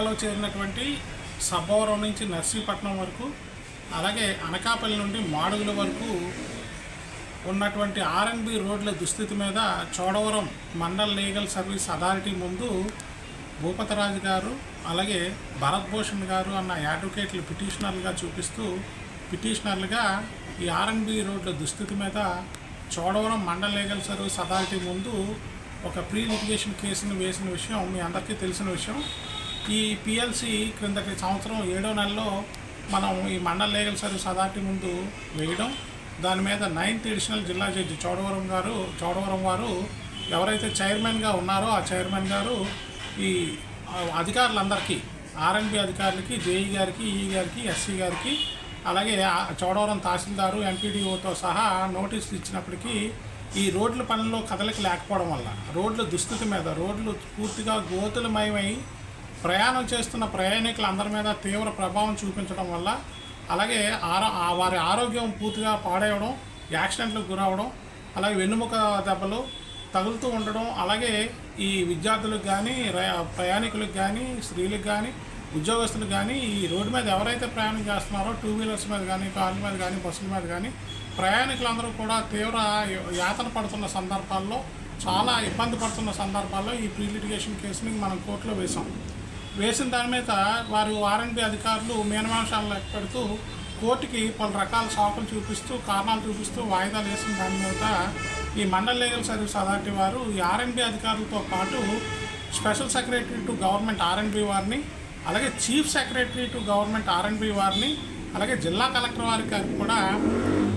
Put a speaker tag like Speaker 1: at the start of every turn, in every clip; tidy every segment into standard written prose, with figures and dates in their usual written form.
Speaker 1: జిల్లాలో చేరినటువంటి సబ్బవరం నుంచి నర్సీపట్నం వరకు, అలాగే అనకాపల్లి నుండి మాడుగుల వరకు ఉన్నటువంటి ఆర్ఎన్బి రోడ్ల దుస్థితి మీద Chodavaram mandal legal service authority ముందు భూపతరాజు గారు అలాగే భరత్ భూషణ్ గారు అన్న అడ్వకేట్లు పిటిషనర్లుగా ఈ ఆర్ఎన్బి రోడ్ల దుస్థితి మీద Chodavaram mandal legal service authority ముందు ఒక ప్రీ లిటిగేషన్ కేసును వేసిన విషయం మీ అందరికీ తెలిసిన విషయం. ఈ పిఎల్సి క్రిందటి సంవత్సరం 7వ నెలలో మనం ఈ మండల్ లీగల్ సర్వీస్ అథారిటీ ముందు వేయడం, దాని మీద 9th ఎడిషనల్ జిల్లా జడ్జి చోడవరం వారు ఎవరైతే చైర్మన్గా ఉన్నారో ఆ చైర్మన్ గారు ఈ అధికారులందరికీ, ఆర్ఎన్బి అధికారులకి, జేఈ గారికి, ఈఈ గారికి, ఎస్సీ గారికి, అలాగే చోడవరం తహసీల్దారు, ఎంపీడీఓతో సహా నోటీసులు ఇచ్చినప్పటికీ ఈ రోడ్ల పనుల్లో కదలిక లేకపోవడం వల్ల రోడ్ల దుస్థితి మీద, రోడ్లు పూర్తిగా గోతులమయమై ప్రయాణం చేస్తున్న ప్రయాణికులందరి మీద తీవ్ర ప్రభావం చూపించడం వల్ల, అలాగే వారి ఆరోగ్యం పూర్తిగా పాడవడం, యాక్సిడెంట్లకు గురవడం, అలాగే వెన్నుముక దెబ్బలు తగులుతూ ఉండడం, అలాగే ఈ విద్యార్థులకు కానీ, ప్రయాణికులకు కానీ, స్త్రీలకు కానీ, ఉద్యోగస్తులకు కానీ ఈ రోడ్డు మీద ఎవరైతే ప్రయాణం చేస్తున్నారో 2 వీలర్స్ మీద కానీ, కార్ల మీద కానీ, బస్సుల మీద కానీ ప్రయాణికులందరూ కూడా తీవ్ర యాతన పడుతున్న సందర్భాల్లో, చాలా ఇబ్బంది పడుతున్న సందర్భాల్లో ఈ ప్రీ లిటిగేషన్ కేసుని మనం కోర్టులో వేసిన దాని మీద వారు ఆర్ఎన్బి అధికారులు మీనమాంశాలను లెక్క పెడుతూ కోర్టుకి పలు రకాల సాకులు చూపిస్తూ, కారణాలు చూపిస్తూ వాయిదాలు వేసిన దాని మీద ఈ మండల్ లీగల్ సర్వీస్ అథారిటీ వారు ఈ ఆర్ఎన్బి అధికారులతో పాటు special secretary to government RNB వారిని, అలాగే chief secretary to government RNB వారిని, అలాగే జిల్లా కలెక్టర్ వారికి కూడా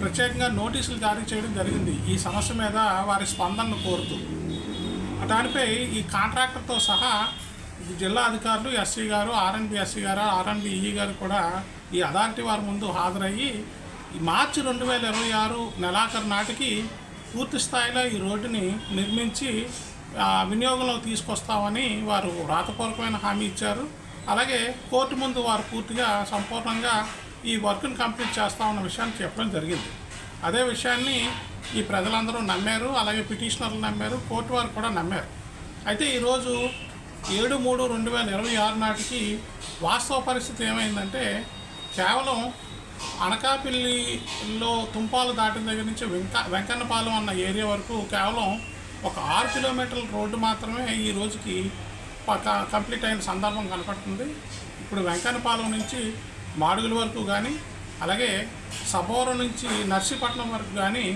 Speaker 1: ప్రత్యేకంగా నోటీసులు జారీ చేయడం జరిగింది ఈ సమస్య మీద వారి స్పందనను కోరుతూ. దానిపై ఈ కాంట్రాక్టర్తో సహా జిల్లా అధికారులు, ఎస్సీ గారు, ఆర్ఎన్బి ఎస్సీ గారు, ఆర్ఎన్బి ఈఈ గారు కూడా ఈ అథారిటీ వారి ముందు హాజరయ్యి మార్చి 2026 నెలాఖరు నాటికి పూర్తి స్థాయిలో ఈ రోడ్డుని నిర్మించి వినియోగంలో తీసుకొస్తామని వారు రాతపూర్వకమైన హామీ ఇచ్చారు. అలాగే కోర్టు ముందు వారు పూర్తిగా సంపూర్ణంగా ఈ వర్క్ని కంప్లీట్ చేస్తామన్న విషయాన్ని చెప్పడం జరిగింది. అదే విషయాన్ని ఈ ప్రజలందరూ నమ్మారు, అలాగే పిటిషనర్లు నమ్మారు, కోర్టు వారు కూడా నమ్మారు. అయితే ఈరోజు 7/3/2026 నాటికి వాస్తవ పరిస్థితి ఏమైందంటే, కేవలం అనకాపల్లిలో తుంపాలు దాటిన దగ్గర నుంచి వెంకన్నపాలెం అన్న ఏరియా వరకు కేవలం ఒక 6 కిలోమీటర్ల రోడ్డు మాత్రమే ఈ రోజుకి కంప్లీట్ అయిన సందర్భం కనపడుతుంది. ఇప్పుడు వెంకన్నపాలెం నుంచి మాడుగుల వరకు కానీ, అలాగే సబ్బవరం నుంచి నర్సీపట్నం వరకు కానీ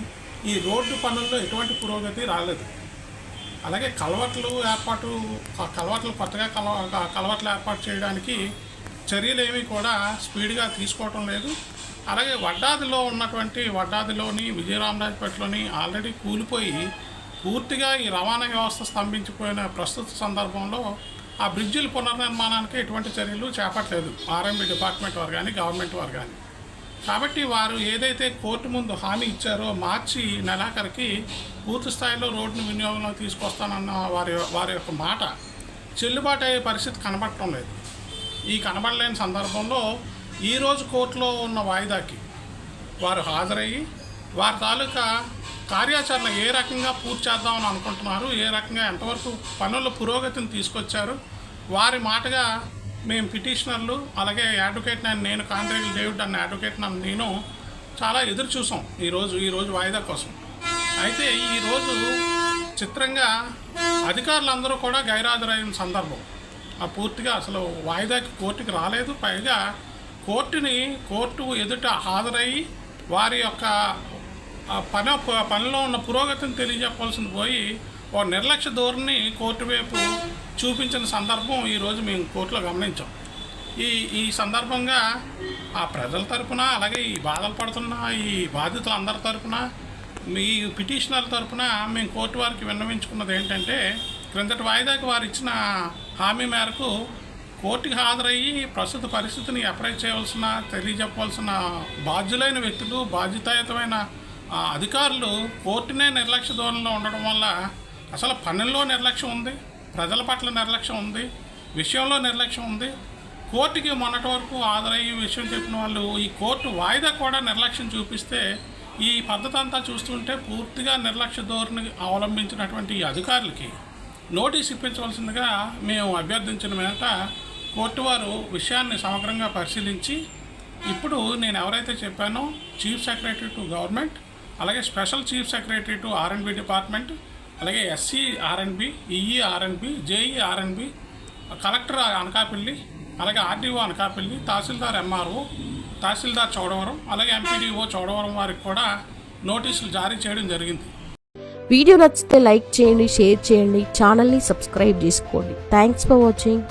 Speaker 1: ఈ రోడ్డు పనుల్లో ఎటువంటి పురోగతి రాలేదు. అలాగే కలవట్లు కొత్తగా కలవట్లు ఏర్పాటు చేయడానికి చర్యలు ఏమీ కూడా స్పీడ్గా తీసుకోవటం లేదు. అలాగే వడ్డాదిలోని విజయరామరాజపేటలోని ఆల్రెడీ కూలిపోయి పూర్తిగా ఈ రవాణా వ్యవస్థ స్తంభించిపోయిన ప్రస్తుత సందర్భంలో ఆ బ్రిడ్జిల పునర్నిర్మాణానికి ఎటువంటి చర్యలు చేపట్టలేదు ఆర్ఎంబి డిపార్ట్మెంట్ వారు కానీ, గవర్నమెంట్ వారు కానీ. కాబట్టి వారు ఏదైతే కోర్టు ముందు హామీ ఇచ్చారో మార్చి నెలాఖరికి పూర్తి స్థాయిలో రోడ్డును వినియోగంలో తీసుకొస్తానన్న వారి యొక్క మాట చెల్లుబాటు అయ్యే పరిస్థితి కనబడటం లేదు. ఈ కనబడలేని సందర్భంలో ఈరోజు కోర్టులో ఉన్న వాయిదాకి వారు హాజరయ్యి వారి తాలూకా కార్యాచరణ ఏ రకంగా పూర్తి చేద్దామని అనుకుంటున్నారు, ఏ రకంగా ఎంతవరకు పనుల పురోగతిని తీసుకొచ్చారు, వారి మాటగా మేము పిటిషనర్లు, అలాగే అడ్వకేట్ నేను కాంట్రేగుల డేవిడ్ అన్న అడ్వకేట్ నేను చాలా ఎదురు చూసాం ఈరోజు వాయిదా కోసం. అయితే ఈరోజు చిత్రంగా అధికారులందరూ కూడా గైరాజరైన సందర్భం. పూర్తిగా అసలు వాయిదాకి కోర్టుకి రాలేదు. పైగా కోర్టు ఎదుట హాజరయ్యి వారి యొక్క పనిలో ఉన్న పురోగతిని తెలియజెప్పాల్సింది పోయి ఓ నిర్లక్ష్య ధోరణి కోర్టు వైపు చూపించిన సందర్భం ఈరోజు మేము కోర్టులో గమనించాం. ఈ సందర్భంగా ఆ ప్రజల తరపున, అలాగే ఈ బాధలు పడుతున్న ఈ బాధితులందరి తరపున, మీ పిటిషనర్ల తరపున మేము కోర్టు వారికి విన్నవించుకున్నది ఏంటంటే, క్రిందటి వాయిదాకి వారు ఇచ్చిన హామీ మేరకు కోర్టుకి హాజరయ్యి ప్రస్తుత పరిస్థితిని అప్రైజ్ తెలియజెప్పవలసిన బాధ్యులైన వ్యక్తులు, బాధ్యతాయుతమైన అధికారులు కోర్టునే నిర్లక్ష్య ధోరణిలో ఉండడం వల్ల అసలు పనుల్లో నిర్లక్ష్యం ఉంది, ప్రజల పట్ల నిర్లక్ష్యం ఉంది, విషయంలో నిర్లక్ష్యం ఉంది. కోర్టుకి మొన్నటి వరకు హాజరయ్యే విషయం చెప్పిన వాళ్ళు ఈ కోర్టు వాయిదా కూడా నిర్లక్ష్యం చూపిస్తే ఈ పద్ధతి అంతా చూస్తుంటే పూర్తిగా నిర్లక్ష్య ధోరణి అవలంబించినటువంటి ఈ అధికారులకి నోటీస్ ఇప్పించవలసిందిగా మేము అభ్యర్థించిన మేట కోర్టు వారు విషయాన్ని సమగ్రంగా పరిశీలించి ఇప్పుడు నేను ఎవరైతే చెప్పానో చీఫ్ సెక్రటరీ టు గవర్నమెంట్, అలాగే స్పెషల్ చీఫ్ సెక్రటరీ టు ఆర్ఎండ్బి డిపార్ట్మెంట్, అలాగే ఎస్సీ ఆర్ఎండ్బి, ఈఈ ఆర్ఎండ్బి, జేఈ ఆర్ఎండ్బి, కలెక్టర్ అనకాపల్లి, అలాగే ఆర్డీఓ అనకాపల్లి, తహసీల్దార్ ఎంఆర్ఓ, తహసీల్దార్ చోడవరం, అలాగే ఎంపీడీఓ చోడవరం వారికి కూడా నోటీసులు జారీ చేయడం జరిగింది.
Speaker 2: వీడియో నచ్చితే లైక్ చేయండి, షేర్ చేయండి, ఛానల్ని సబ్స్క్రైబ్ చేసుకోండి. Thanks for watching.